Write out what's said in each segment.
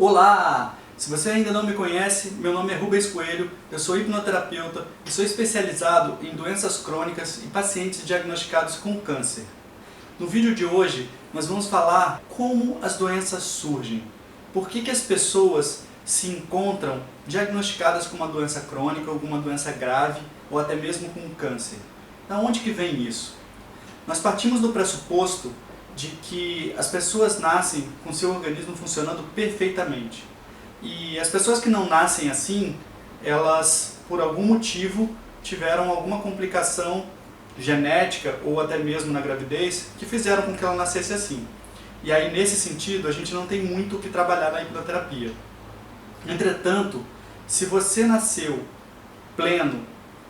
Olá! Se você ainda não me conhece, meu nome é Rubens Coelho, eu sou hipnoterapeuta e sou especializado em doenças crônicas e pacientes diagnosticados com câncer. No vídeo de hoje, nós vamos falar como as doenças surgem. Por que as pessoas se encontram diagnosticadas com uma doença crônica, alguma doença grave ou até mesmo com câncer. Da onde que vem isso? Nós partimos do pressuposto de que as pessoas nascem com seu organismo funcionando perfeitamente. E as pessoas que não nascem assim, elas, por algum motivo, tiveram alguma complicação genética ou até mesmo na gravidez que fizeram com que ela nascesse assim. E aí, nesse sentido, a gente não tem muito o que trabalhar na hipnoterapia. Entretanto, se você nasceu pleno,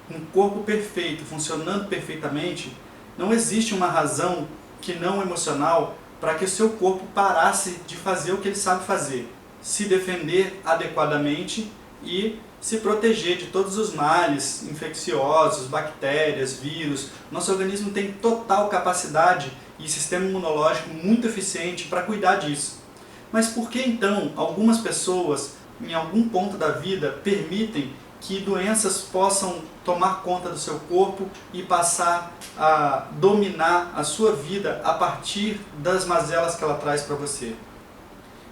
com um corpo perfeito, funcionando perfeitamente, não existe uma razão que não emocional para que o seu corpo parasse de fazer o que ele sabe fazer. Se defender adequadamente e se proteger de todos os males infecciosos, bactérias, vírus. Nosso organismo tem total capacidade e sistema imunológico muito eficiente para cuidar disso. Mas por que então algumas pessoas, em algum ponto da vida, permitem que doenças possam tomar conta do seu corpo e passar a dominar a sua vida a partir das mazelas que ela traz para você?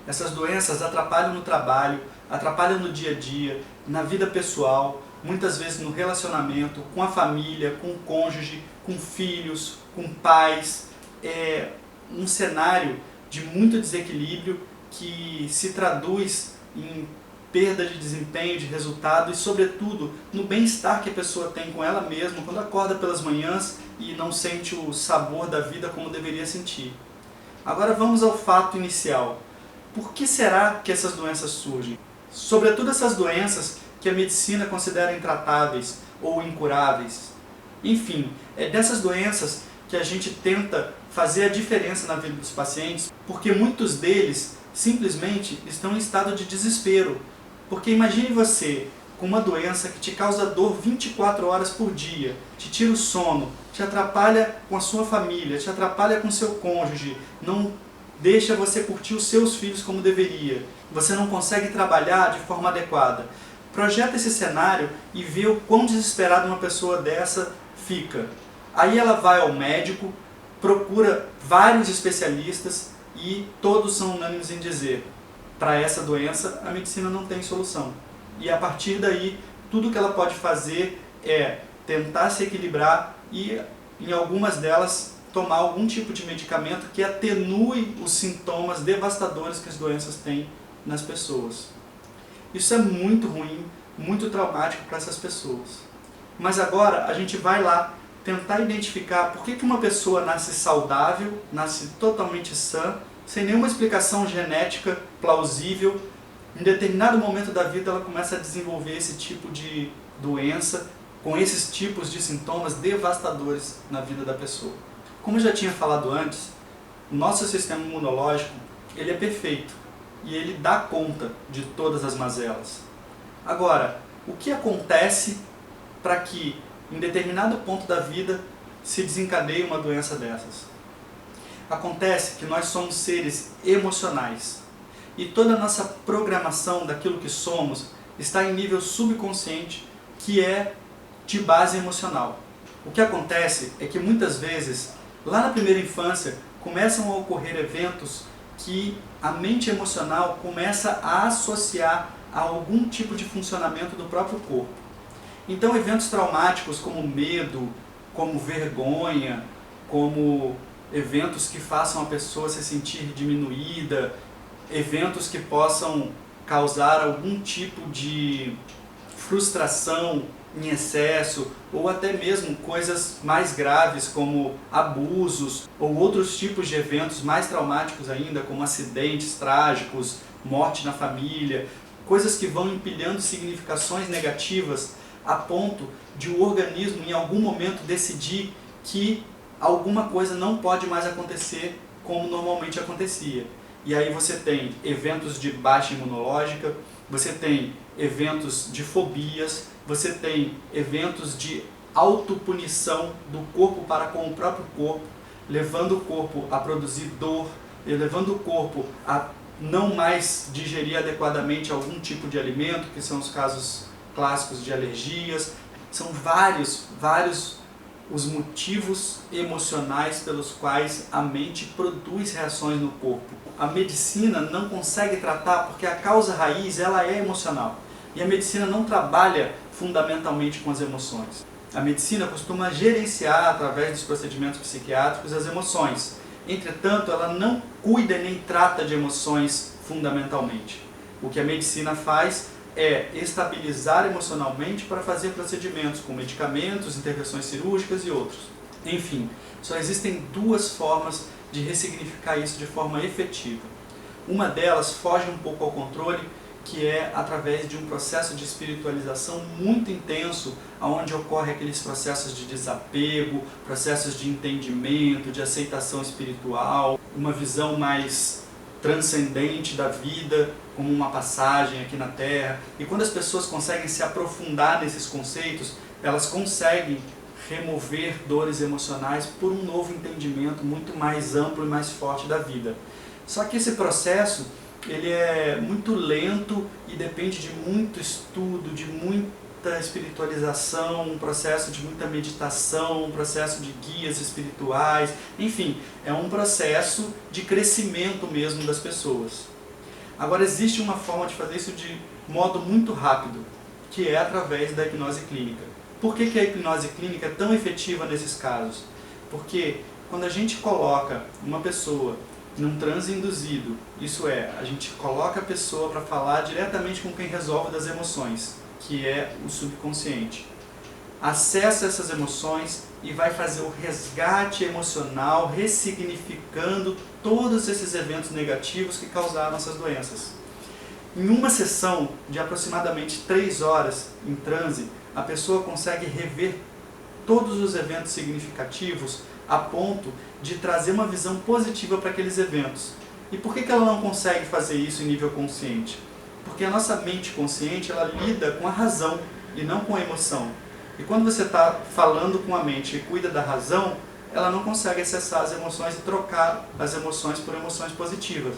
Essas doenças atrapalham no trabalho, atrapalham no dia a dia, na vida pessoal, muitas vezes no relacionamento, com a família, com o cônjuge, com filhos, com pais. É um cenário de muito desequilíbrio que se traduz em perda de desempenho, de resultado e, sobretudo, no bem-estar que a pessoa tem com ela mesma quando acorda pelas manhãs e não sente o sabor da vida como deveria sentir. Agora vamos ao fato inicial. Por que será que essas doenças surgem? Sobretudo essas doenças que a medicina considera intratáveis ou incuráveis. Enfim, é dessas doenças que a gente tenta fazer a diferença na vida dos pacientes, porque muitos deles simplesmente estão em estado de desespero. Porque imagine você com uma doença que te causa dor 24 horas por dia, te tira o sono, te atrapalha com a sua família, te atrapalha com seu cônjuge, não deixa você curtir os seus filhos como deveria, você não consegue trabalhar de forma adequada. Projeta esse cenário e vê o quão desesperada uma pessoa dessa fica. Aí ela vai ao médico, procura vários especialistas e todos são unânimes em dizer: para essa doença a medicina não tem solução. E a partir daí, tudo que ela pode fazer é tentar se equilibrar e, em algumas delas, tomar algum tipo de medicamento que atenue os sintomas devastadores que as doenças têm nas pessoas. Isso é muito ruim, muito traumático para essas pessoas. Mas agora a gente vai lá tentar identificar por que uma pessoa nasce saudável, nasce totalmente sã, sem nenhuma explicação genética plausível. Em determinado momento da vida ela começa a desenvolver esse tipo de doença, com esses tipos de sintomas devastadores na vida da pessoa. Como eu já tinha falado antes, o nosso sistema imunológico ele é perfeito e ele dá conta de todas as mazelas. Agora, o que acontece para que em determinado ponto da vida se desencadeie uma doença dessas? Acontece que nós somos seres emocionais e toda a nossa programação daquilo que somos está em nível subconsciente, que é de base emocional. O que acontece é que muitas vezes, lá na primeira infância, começam a ocorrer eventos que a mente emocional começa a associar a algum tipo de funcionamento do próprio corpo. Então, eventos traumáticos como medo, como vergonha, como eventos que façam a pessoa se sentir diminuída, eventos que possam causar algum tipo de frustração em excesso, ou até mesmo coisas mais graves como abusos ou outros tipos de eventos mais traumáticos ainda, como acidentes trágicos, morte na família, coisas que vão empilhando significações negativas a ponto de o organismo em algum momento decidir que alguma coisa não pode mais acontecer como normalmente acontecia. E aí você tem eventos de baixa imunológica, você tem eventos de fobias, você tem eventos de autopunição do corpo para com o próprio corpo, levando o corpo a produzir dor, levando o corpo a não mais digerir adequadamente algum tipo de alimento, que são os casos clássicos de alergias. São vários os motivos emocionais pelos quais a mente produz reações no corpo. A medicina não consegue tratar porque a causa raiz ela é emocional. E a medicina não trabalha fundamentalmente com as emoções. A medicina costuma gerenciar, através dos procedimentos psiquiátricos, as emoções. Entretanto, ela não cuida nem trata de emoções fundamentalmente. O que a medicina faz é estabilizar emocionalmente para fazer procedimentos com medicamentos, intervenções cirúrgicas e outros. Enfim, só existem duas formas de ressignificar isso de forma efetiva. Uma delas foge um pouco ao controle, que é através de um processo de espiritualização muito intenso, onde ocorre aqueles processos de desapego, processos de entendimento, de aceitação espiritual, uma visão mais transcendente da vida, como uma passagem aqui na Terra. E quando as pessoas conseguem se aprofundar nesses conceitos, elas conseguem remover dores emocionais por um novo entendimento muito mais amplo e mais forte da vida. Só que esse processo ele é muito lento e depende de muito estudo, de muita espiritualização, um processo de muita meditação, um processo de guias espirituais, enfim, é um processo de crescimento mesmo das pessoas. Agora existe uma forma de fazer isso de modo muito rápido, que é através da hipnose clínica. Por que a hipnose clínica é tão efetiva nesses casos? Porque quando a gente coloca uma pessoa num transe induzido, isso é, a gente coloca a pessoa para falar diretamente com quem resolve das emoções, que é o subconsciente. Acessa essas emoções e vai fazer o resgate emocional, ressignificando todos esses eventos negativos que causaram essas doenças. Em uma sessão de aproximadamente 3 horas em transe, a pessoa consegue rever todos os eventos significativos a ponto de trazer uma visão positiva para aqueles eventos. E por que ela não consegue fazer isso em nível consciente? Porque a nossa mente consciente ela lida com a razão e não com a emoção. E quando você está falando com a mente e cuida da razão, ela não consegue acessar as emoções e trocar as emoções por emoções positivas.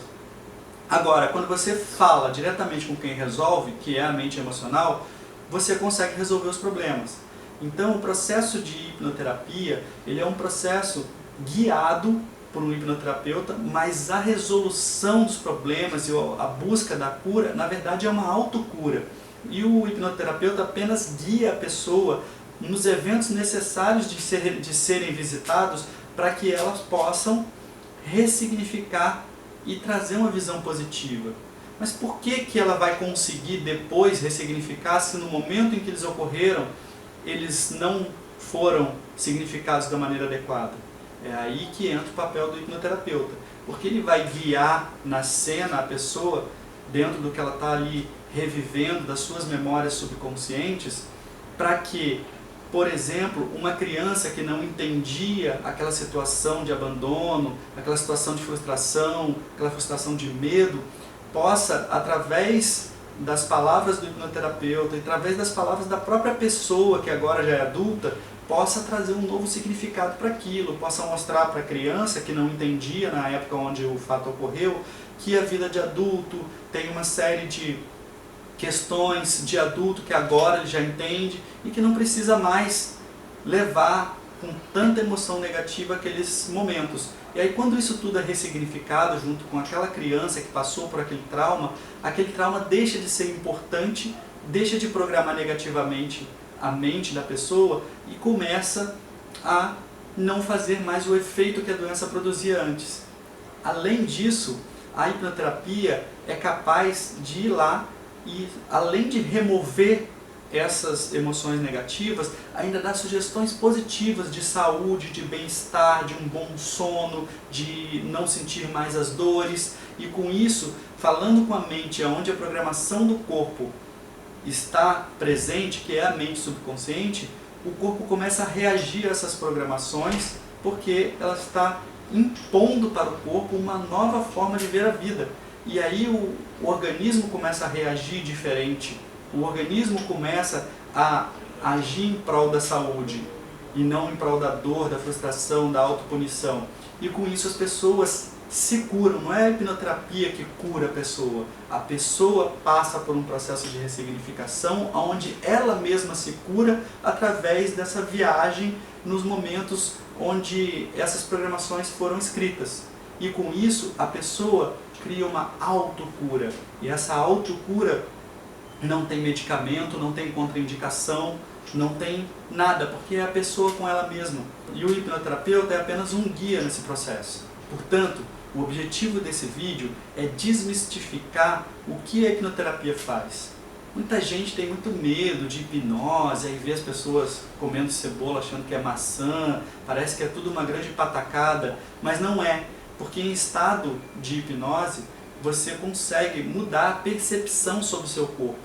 Agora, quando você fala diretamente com quem resolve, que é a mente emocional, você consegue resolver os problemas. Então, o processo de hipnoterapia, ele é um processo guiado por um hipnoterapeuta, mas a resolução dos problemas e a busca da cura, na verdade, é uma autocura. E o hipnoterapeuta apenas guia a pessoa nos eventos necessários de serem visitados para que elas possam ressignificar e trazer uma visão positiva. Mas por que ela vai conseguir depois ressignificar se no momento em que eles ocorreram, eles não foram significados da maneira adequada? É aí que entra o papel do hipnoterapeuta, porque ele vai guiar na cena a pessoa dentro do que ela está ali revivendo, das suas memórias subconscientes, para que, por exemplo, uma criança que não entendia aquela situação de abandono, aquela situação de frustração, aquela frustração de medo, possa, através das palavras do hipnoterapeuta, através das palavras da própria pessoa que agora já é adulta, possa trazer um novo significado para aquilo, possa mostrar para a criança que não entendia na época onde o fato ocorreu, que a vida de adulto tem uma série de questões de adulto que agora ele já entende e que não precisa mais levar com tanta emoção negativa aqueles momentos. E aí quando isso tudo é ressignificado junto com aquela criança que passou por aquele trauma deixa de ser importante, deixa de programar negativamente a mente da pessoa e começa a não fazer mais o efeito que a doença produzia antes. Além disso, a hipnoterapia é capaz de ir lá e, além de remover essas emoções negativas, ainda dá sugestões positivas de saúde, de bem-estar, de um bom sono, de não sentir mais as dores. E com isso, falando com a mente, onde a programação do corpo está presente, que é a mente subconsciente, o corpo começa a reagir a essas programações, porque ela está impondo para o corpo uma nova forma de ver a vida. E aí o organismo começa a reagir diferente, o organismo começa a agir em prol da saúde e não em prol da dor, da frustração, da autopunição. E com isso as pessoas se curam, não é a hipnoterapia que cura a pessoa passa por um processo de ressignificação onde ela mesma se cura através dessa viagem nos momentos onde essas programações foram escritas. E com isso a pessoa cria uma autocura, e essa autocura não tem medicamento, não tem contraindicação, não tem nada, porque é a pessoa com ela mesma. E o hipnoterapeuta é apenas um guia nesse processo. Portanto, o objetivo desse vídeo é desmistificar o que a hipnoterapia faz. Muita gente tem muito medo de hipnose, aí vê as pessoas comendo cebola achando que é maçã, parece que é tudo uma grande patacada, mas não é, porque em estado de hipnose você consegue mudar a percepção sobre o seu corpo.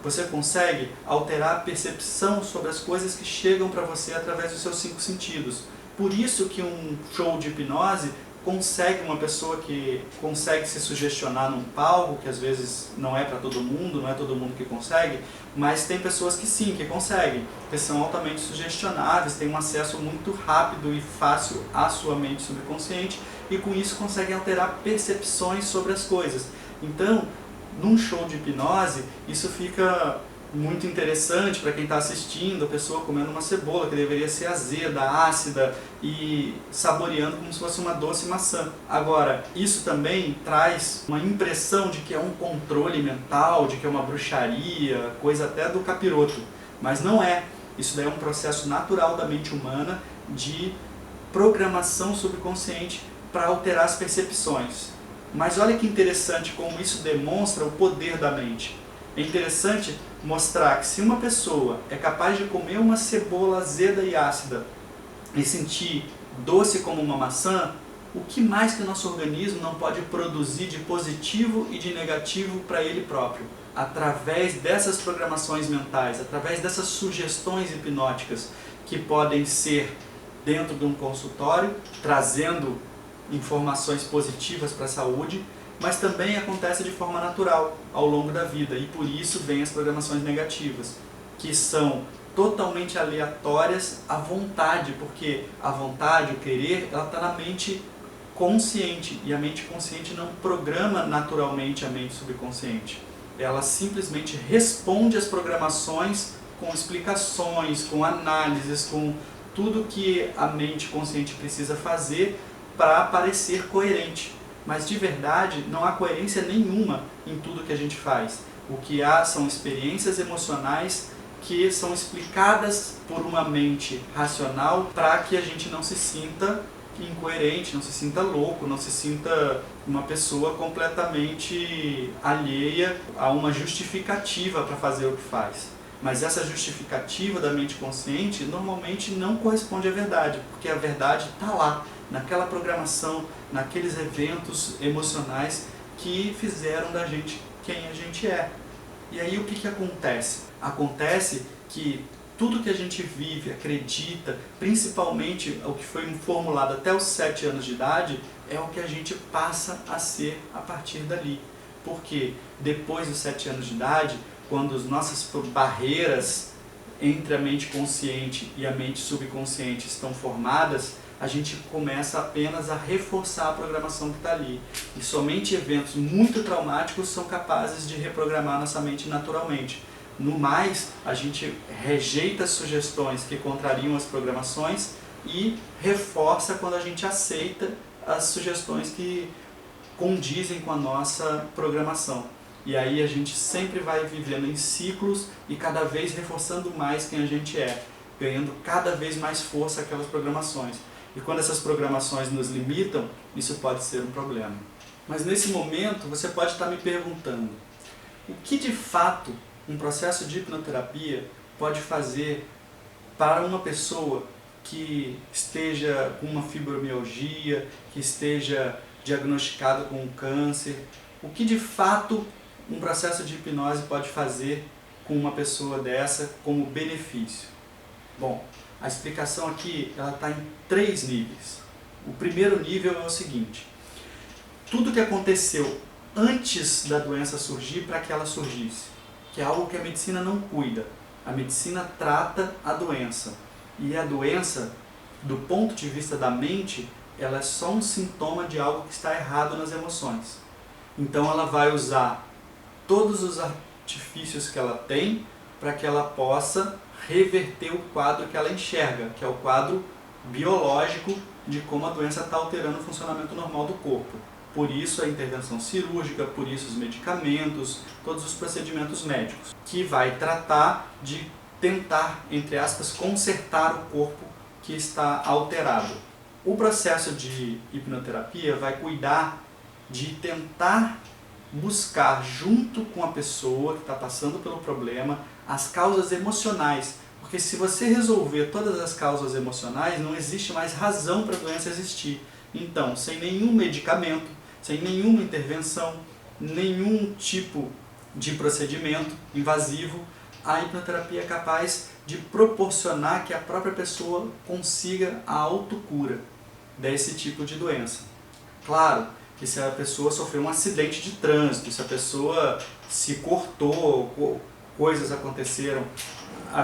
Você consegue alterar a percepção sobre as coisas que chegam para você através dos seus 5 sentidos. Por isso que um show de hipnose consegue uma pessoa que consegue se sugestionar num palco, que às vezes não é para todo mundo, não é todo mundo que consegue, mas tem pessoas que sim, que conseguem, que são altamente sugestionáveis, têm um acesso muito rápido e fácil à sua mente subconsciente e com isso conseguem alterar percepções sobre as coisas. Então, num show de hipnose, isso fica muito interessante para quem está assistindo, a pessoa comendo uma cebola que deveria ser azeda, ácida e saboreando como se fosse uma doce maçã. Agora, isso também traz uma impressão de que é um controle mental, de que é uma bruxaria, coisa até do capiroto, mas não é. Isso daí é um processo natural da mente humana de programação subconsciente para alterar as percepções. Mas olha que interessante como isso demonstra o poder da mente. É interessante mostrar que se uma pessoa é capaz de comer uma cebola azeda e ácida e sentir doce como uma maçã, o que mais que o nosso organismo não pode produzir de positivo e de negativo para ele próprio? Através dessas programações mentais, através dessas sugestões hipnóticas que podem ser dentro de um consultório, trazendo informações positivas para a saúde, mas também acontece de forma natural ao longo da vida, e por isso vem as programações negativas, que são totalmente aleatórias à vontade, porque a vontade, o querer, ela está na mente consciente, e a mente consciente não programa naturalmente a mente subconsciente. Ela simplesmente responde às programações com explicações, com análises, com tudo que a mente consciente precisa fazer para parecer coerente. Mas de verdade não há coerência nenhuma em tudo que a gente faz. O que há são experiências emocionais que são explicadas por uma mente racional para que a gente não se sinta incoerente, não se sinta louco, não se sinta uma pessoa completamente alheia a uma justificativa para fazer o que faz. Mas essa justificativa da mente consciente normalmente não corresponde à verdade, porque a verdade está lá, naquela programação, naqueles eventos emocionais que fizeram da gente quem a gente é. E aí o que acontece? Acontece que tudo que a gente vive, acredita, principalmente o que foi formulado até os 7 anos de idade, é o que a gente passa a ser a partir dali. Porque depois dos 7 anos de idade, quando as nossas barreiras entre a mente consciente e a mente subconsciente estão formadas, a gente começa apenas a reforçar a programação que está ali. E somente eventos muito traumáticos são capazes de reprogramar nossa mente naturalmente. No mais, a gente rejeita as sugestões que contrariam as programações e reforça quando a gente aceita as sugestões que condizem com a nossa programação. E aí a gente sempre vai vivendo em ciclos e cada vez reforçando mais quem a gente é, ganhando cada vez mais força aquelas programações. E quando essas programações nos limitam, isso pode ser um problema. Mas nesse momento você pode estar me perguntando, o que de fato um processo de hipnoterapia pode fazer para uma pessoa que esteja com uma fibromialgia, que esteja diagnosticada com um câncer? O que de fato um processo de hipnose pode fazer com uma pessoa dessa como benefício? Bom, a explicação aqui está em 3 níveis. O primeiro nível é o seguinte: tudo que aconteceu antes da doença surgir para que ela surgisse, que é algo que a medicina não cuida. A medicina trata a doença. E a doença, do ponto de vista da mente, ela é só um sintoma de algo que está errado nas emoções. Então ela vai usar todos os artifícios que ela tem para que ela possa reverter o quadro que ela enxerga, que é o quadro biológico de como a doença está alterando o funcionamento normal do corpo. Por isso a intervenção cirúrgica, por isso os medicamentos, todos os procedimentos médicos, que vai tratar de tentar, entre aspas, consertar o corpo que está alterado. O processo de hipnoterapia vai cuidar de tentar buscar, junto com a pessoa que está passando pelo problema, as causas emocionais. Porque se você resolver todas as causas emocionais, não existe mais razão para a doença existir. Então, sem nenhum medicamento, sem nenhuma intervenção, nenhum tipo de procedimento invasivo, a hipnoterapia é capaz de proporcionar que a própria pessoa consiga a autocura desse tipo de doença. Claro que se a pessoa sofreu um acidente de trânsito, se a pessoa se cortou, coisas aconteceram,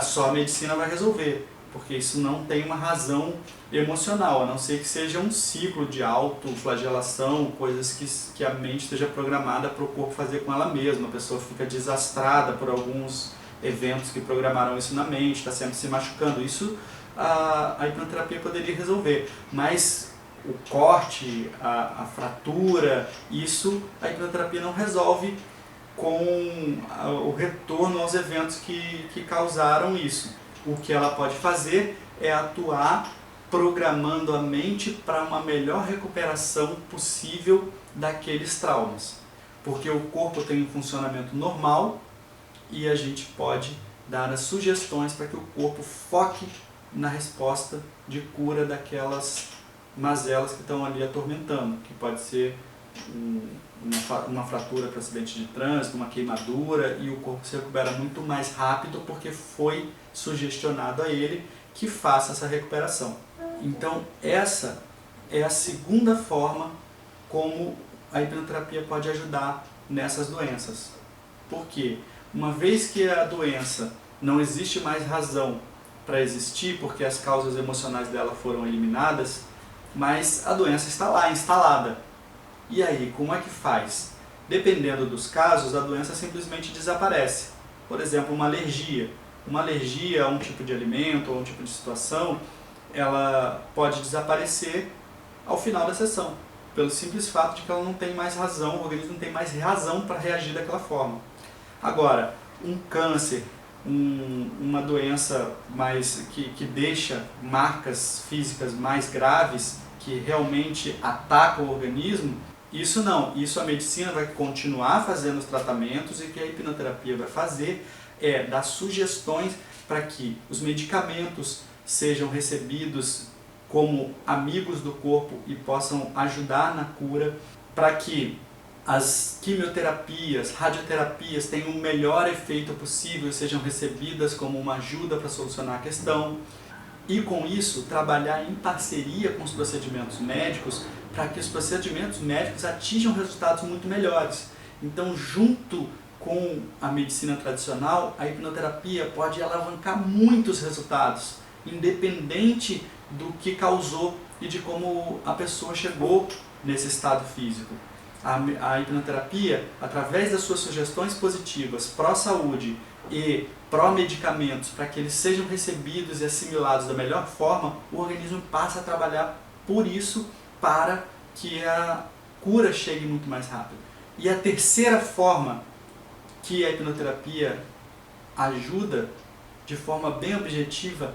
só a medicina vai resolver, porque isso não tem uma razão emocional, a não ser que seja um ciclo de autoflagelação, coisas que a mente esteja programada para o corpo fazer com ela mesma. A pessoa fica desastrada por alguns eventos que programaram isso na mente, está sempre se machucando. Isso a hipnoterapia poderia resolver, mas o corte, a fratura, isso a hipnoterapia não resolve com o retorno aos eventos que causaram isso. O que ela pode fazer é atuar programando a mente para uma melhor recuperação possível daqueles traumas. Porque o corpo tem um funcionamento normal e a gente pode dar as sugestões para que o corpo foque na resposta de cura daquelas mazelas que estão ali atormentando, que pode ser uma fratura para acidente de trânsito, uma queimadura, e o corpo se recupera muito mais rápido porque foi sugestionado a ele que faça essa recuperação. Então essa é a segunda forma como a hipnoterapia pode ajudar nessas doenças. Porque uma vez que a doença não existe mais razão para existir, porque as causas emocionais dela foram eliminadas, mas a doença está lá, instalada. E aí, como é que faz? Dependendo dos casos, a doença simplesmente desaparece. Por exemplo, uma alergia. Uma alergia a um tipo de alimento ou a um tipo de situação, ela pode desaparecer ao final da sessão, pelo simples fato de que ela não tem mais razão, o organismo não tem mais razão para reagir daquela forma. Agora, um câncer, uma doença que deixa marcas físicas mais graves, que realmente atacam o organismo, isso não. Isso a medicina vai continuar fazendo os tratamentos, e o que a hipnoterapia vai fazer é dar sugestões para que os medicamentos sejam recebidos como amigos do corpo e possam ajudar na cura, para que as quimioterapias, radioterapias tenham o melhor efeito possível e sejam recebidas como uma ajuda para solucionar a questão. E com isso, trabalhar em parceria com os procedimentos médicos para que os procedimentos médicos atinjam resultados muito melhores. Então, junto com a medicina tradicional, a hipnoterapia pode alavancar muitos resultados, independente do que causou e de como a pessoa chegou nesse estado físico. A hipnoterapia, através das suas sugestões positivas pró-saúde e pró-medicamentos, para que eles sejam recebidos e assimilados da melhor forma, o organismo passa a trabalhar por isso, para que a cura chegue muito mais rápido. E a terceira forma que a hipnoterapia ajuda de forma bem objetiva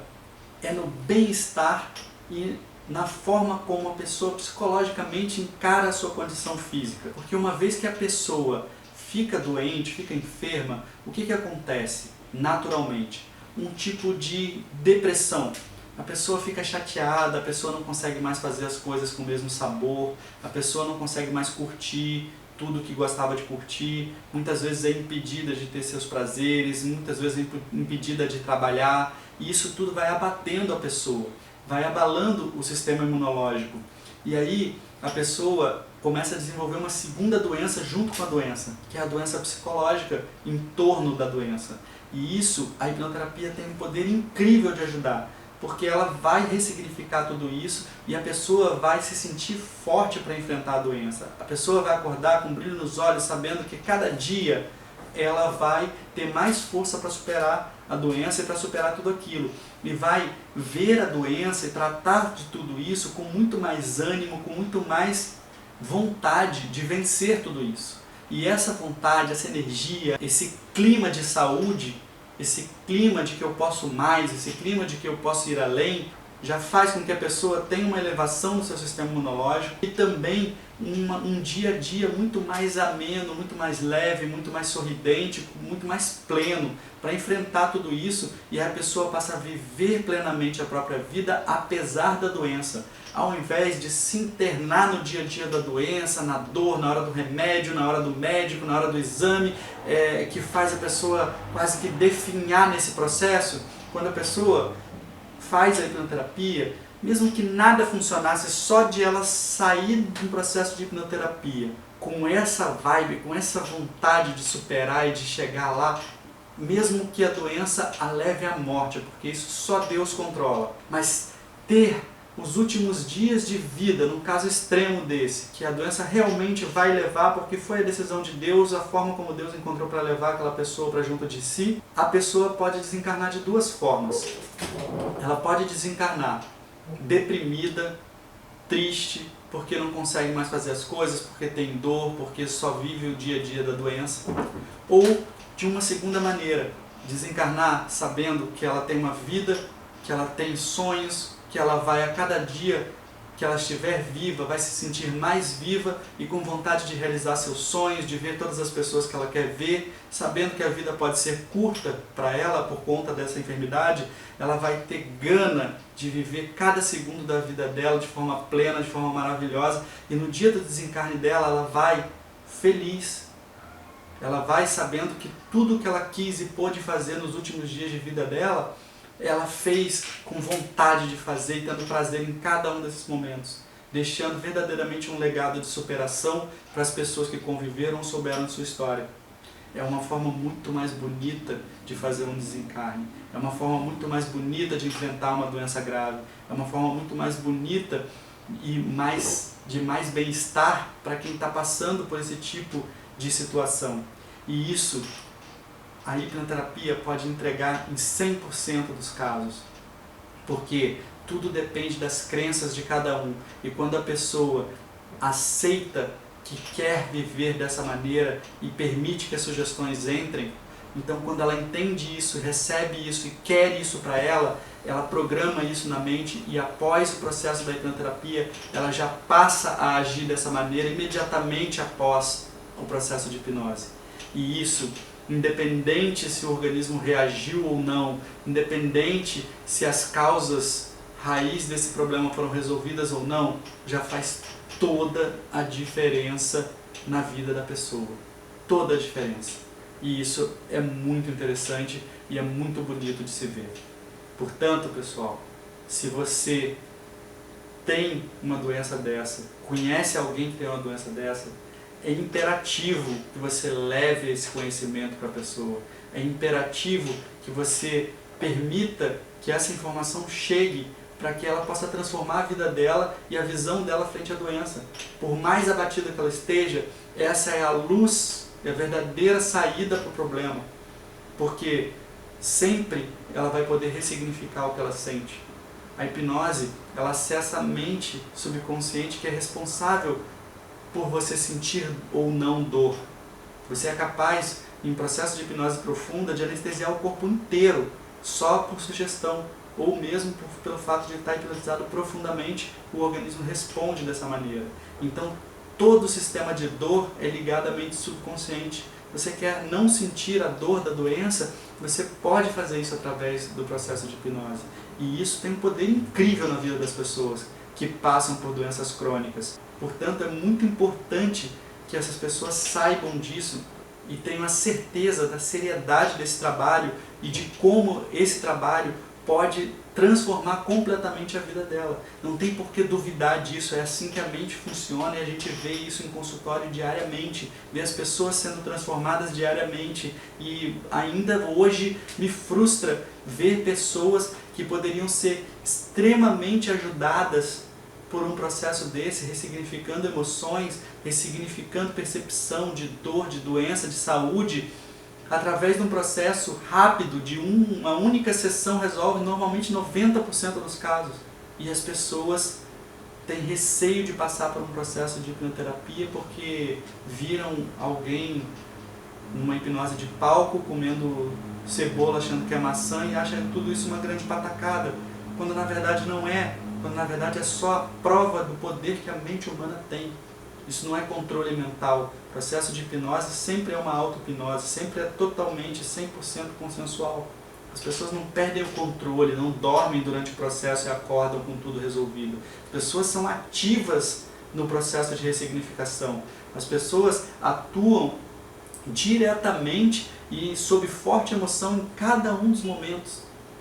é no bem-estar e na forma como a pessoa psicologicamente encara a sua condição física. Porque uma vez que a pessoa fica doente, fica enferma, o que acontece naturalmente? Um tipo de depressão. A pessoa fica chateada, a pessoa não consegue mais fazer as coisas com o mesmo sabor, a pessoa não consegue mais curtir tudo que gostava de curtir, muitas vezes é impedida de ter seus prazeres, muitas vezes é impedida de trabalhar, e isso tudo vai abatendo a pessoa, vai abalando o sistema imunológico. E aí a pessoa começa a desenvolver uma segunda doença junto com a doença, que é a doença psicológica em torno da doença. E isso a hipnoterapia tem um poder incrível de ajudar, porque ela vai ressignificar tudo isso e a pessoa vai se sentir forte para enfrentar a doença. A pessoa vai acordar com um brilho nos olhos, sabendo que cada dia ela vai ter mais força para superar a doença e para superar tudo aquilo. E vai ver a doença e tratar de tudo isso com muito mais ânimo, com muito mais vontade de vencer tudo isso. E essa vontade, essa energia, esse clima de saúde, esse clima de que eu posso mais, esse clima de que eu posso ir além, já faz com que a pessoa tenha uma elevação no seu sistema imunológico e também um dia a dia muito mais ameno, muito mais leve, muito mais sorridente, muito mais pleno para enfrentar tudo isso, e a pessoa passa a viver plenamente a própria vida apesar da doença. Ao invés de se internar no dia a dia da doença, na dor, na hora do remédio, na hora do médico, na hora do exame, que faz a pessoa quase que definhar nesse processo. Quando a pessoa faz a hipnoterapia, mesmo que nada funcionasse, só de ela sair de um processo de hipnoterapia com essa vibe, com essa vontade de superar e de chegar lá, mesmo que a doença a leve à morte, porque isso só Deus controla, mas ter os últimos dias de vida, no caso extremo desse, que a doença realmente vai levar, porque foi a decisão de Deus, a forma como Deus encontrou para levar aquela pessoa para junto de si, a pessoa pode desencarnar de duas formas. Ela pode desencarnar deprimida, triste, porque não consegue mais fazer as coisas, porque tem dor, porque só vive o dia a dia da doença, ou de uma segunda maneira, desencarnar sabendo que ela tem uma vida, que ela tem sonhos, que ela vai a cada dia que ela estiver viva, vai se sentir mais viva e com vontade de realizar seus sonhos, de ver todas as pessoas que ela quer ver, sabendo que a vida pode ser curta para ela por conta dessa enfermidade, ela vai ter gana de viver cada segundo da vida dela de forma plena, de forma maravilhosa, e no dia do desencarne dela, ela vai feliz. Ela vai sabendo que tudo que ela quis e pôde fazer nos últimos dias de vida dela, ela fez com vontade de fazer e tendo prazer em cada um desses momentos, deixando verdadeiramente um legado de superação para as pessoas que conviveram ou souberam de sua história. É uma forma muito mais bonita de fazer um desencarne, é uma forma muito mais bonita de enfrentar uma doença grave, é uma forma muito mais bonita e de mais bem-estar para quem está passando por esse tipo de situação. E isso a hipnoterapia pode entregar em 100% dos casos, porque tudo depende das crenças de cada um, e quando a pessoa aceita que quer viver dessa maneira e permite que as sugestões entrem, então quando ela entende isso, recebe isso e quer isso para ela, ela programa isso na mente e após o processo da hipnoterapia, ela já passa a agir dessa maneira imediatamente após o processo de hipnose. E isso, independente se o organismo reagiu ou não, independente se as causas raiz desse problema foram resolvidas ou não, já faz toda a diferença na vida da pessoa. Toda a diferença. E isso é muito interessante e é muito bonito de se ver. Portanto, pessoal, se você tem uma doença dessa, conhece alguém que tem uma doença dessa, é imperativo que você leve esse conhecimento para a pessoa. É imperativo que você permita que essa informação chegue para que ela possa transformar a vida dela e a visão dela frente à doença. Por mais abatida que ela esteja, essa é a luz, é a verdadeira saída para o problema. Porque sempre ela vai poder ressignificar o que ela sente. A hipnose, ela acessa a mente subconsciente que é responsável por você sentir ou não dor. Você é capaz, em processo de hipnose profunda, de anestesiar o corpo inteiro, só por sugestão, ou mesmo pelo fato de estar hipnotizado profundamente, o organismo responde dessa maneira. Então, todo o sistema de dor é ligado à mente subconsciente. Você quer não sentir a dor da doença, você pode fazer isso através do processo de hipnose. E isso tem um poder incrível na vida das pessoas que passam por doenças crônicas. Portanto, é muito importante que essas pessoas saibam disso e tenham a certeza da seriedade desse trabalho e de como esse trabalho pode transformar completamente a vida dela. Não tem por que duvidar disso, é assim que a mente funciona e a gente vê isso em consultório diariamente, vê as pessoas sendo transformadas diariamente e ainda hoje me frustra ver pessoas que poderiam ser extremamente ajudadas por um processo desse, ressignificando emoções, ressignificando percepção de dor, de doença, de saúde, através de um processo rápido, de uma única sessão resolve normalmente 90% dos casos. E as pessoas têm receio de passar por um processo de hipnoterapia porque viram alguém numa hipnose de palco comendo cebola achando que é maçã e acham tudo isso uma grande patacada, quando na verdade não é, quando na verdade é só a prova do poder que a mente humana tem. Isso não é controle mental. O processo de hipnose sempre é uma auto-hipnose, sempre é totalmente, 100% consensual. As pessoas não perdem o controle, não dormem durante o processo e acordam com tudo resolvido. As pessoas são ativas no processo de ressignificação. As pessoas atuam diretamente e sob forte emoção em cada um dos momentos.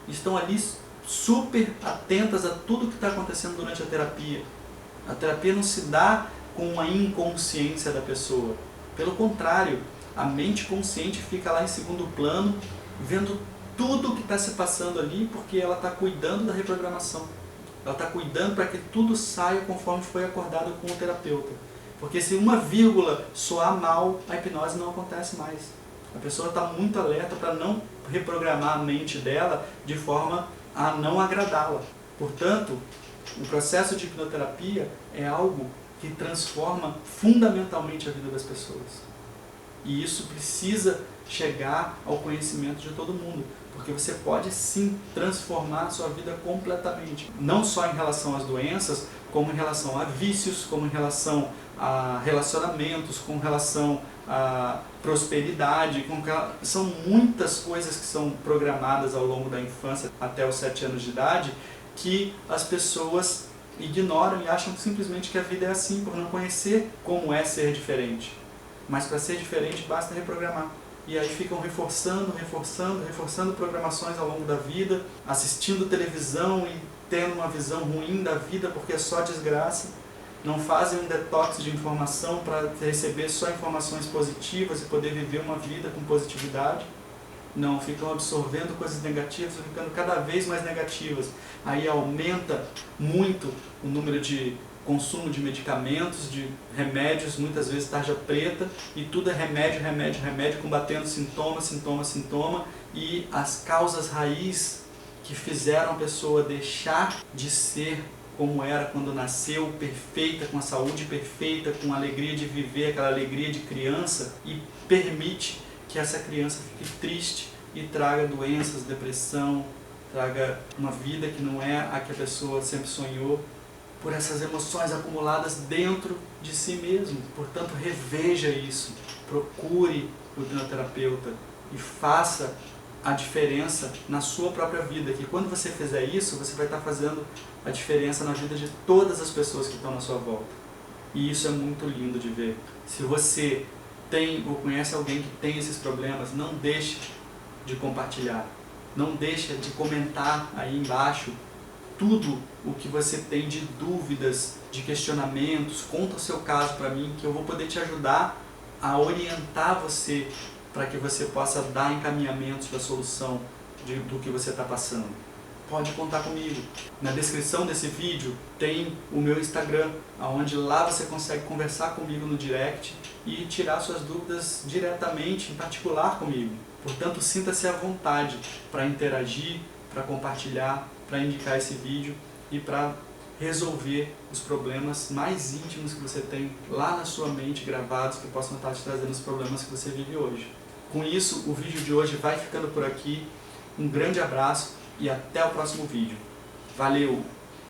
Estão ali super atentas a tudo que está acontecendo durante a terapia. A terapia não se dá com a inconsciência da pessoa. Pelo contrário, a mente consciente fica lá em segundo plano, vendo tudo o que está se passando ali, porque ela está cuidando da reprogramação. Ela está cuidando para que tudo saia conforme foi acordado com o terapeuta. Porque se uma vírgula soar mal, a hipnose não acontece mais. A pessoa está muito alerta para não reprogramar a mente dela de forma a não agradá-la. Portanto, o processo de hipnoterapia é algo que transforma fundamentalmente a vida das pessoas. E isso precisa chegar ao conhecimento de todo mundo, porque você pode sim transformar a sua vida completamente, não só em relação às doenças, como em relação a vícios, como em relação a relacionamentos, com relação a prosperidade, são muitas coisas que são programadas ao longo da infância até os 7 anos de idade, que as pessoas ignoram e acham simplesmente que a vida é assim, por não conhecer como é ser diferente. Mas para ser diferente basta reprogramar. E aí ficam reforçando programações ao longo da vida, assistindo televisão e tendo uma visão ruim da vida porque é só desgraça. Não fazem um detox de informação para receber só informações positivas e poder viver uma vida com positividade. Não, ficam absorvendo coisas negativas, ficando cada vez mais negativas. Aí aumenta muito o número de consumo de medicamentos, de remédios, muitas vezes tarja preta, e tudo é remédio, combatendo sintoma, e as causas raiz que fizeram a pessoa deixar de ser como era quando nasceu, perfeita, com a saúde perfeita, com a alegria de viver, aquela alegria de criança, e permite que essa criança fique triste e traga doenças, depressão, traga uma vida que não é a que a pessoa sempre sonhou, por essas emoções acumuladas dentro de si mesmo. Portanto, reveja isso, procure o hipnoterapeuta e faça a diferença na sua própria vida, que quando você fizer isso, você vai estar fazendo a diferença na vida de todas as pessoas que estão na sua volta. E isso é muito lindo de ver. Se você tem ou conhece alguém que tem esses problemas, não deixe de compartilhar. Não deixe de comentar aí embaixo tudo o que você tem de dúvidas, de questionamentos. Conta o seu caso para mim, que eu vou poder te ajudar a orientar você para que você possa dar encaminhamentos para a solução do que você está passando. Pode contar comigo. Na descrição desse vídeo tem o meu Instagram, onde lá você consegue conversar comigo no direct e tirar suas dúvidas diretamente, em particular comigo. Portanto, sinta-se à vontade para interagir, para compartilhar, para indicar esse vídeo e para resolver os problemas mais íntimos que você tem lá na sua mente, gravados, que possam estar te trazendo os problemas que você vive hoje. Com isso, o vídeo de hoje vai ficando por aqui. Um grande abraço e até o próximo vídeo. Valeu!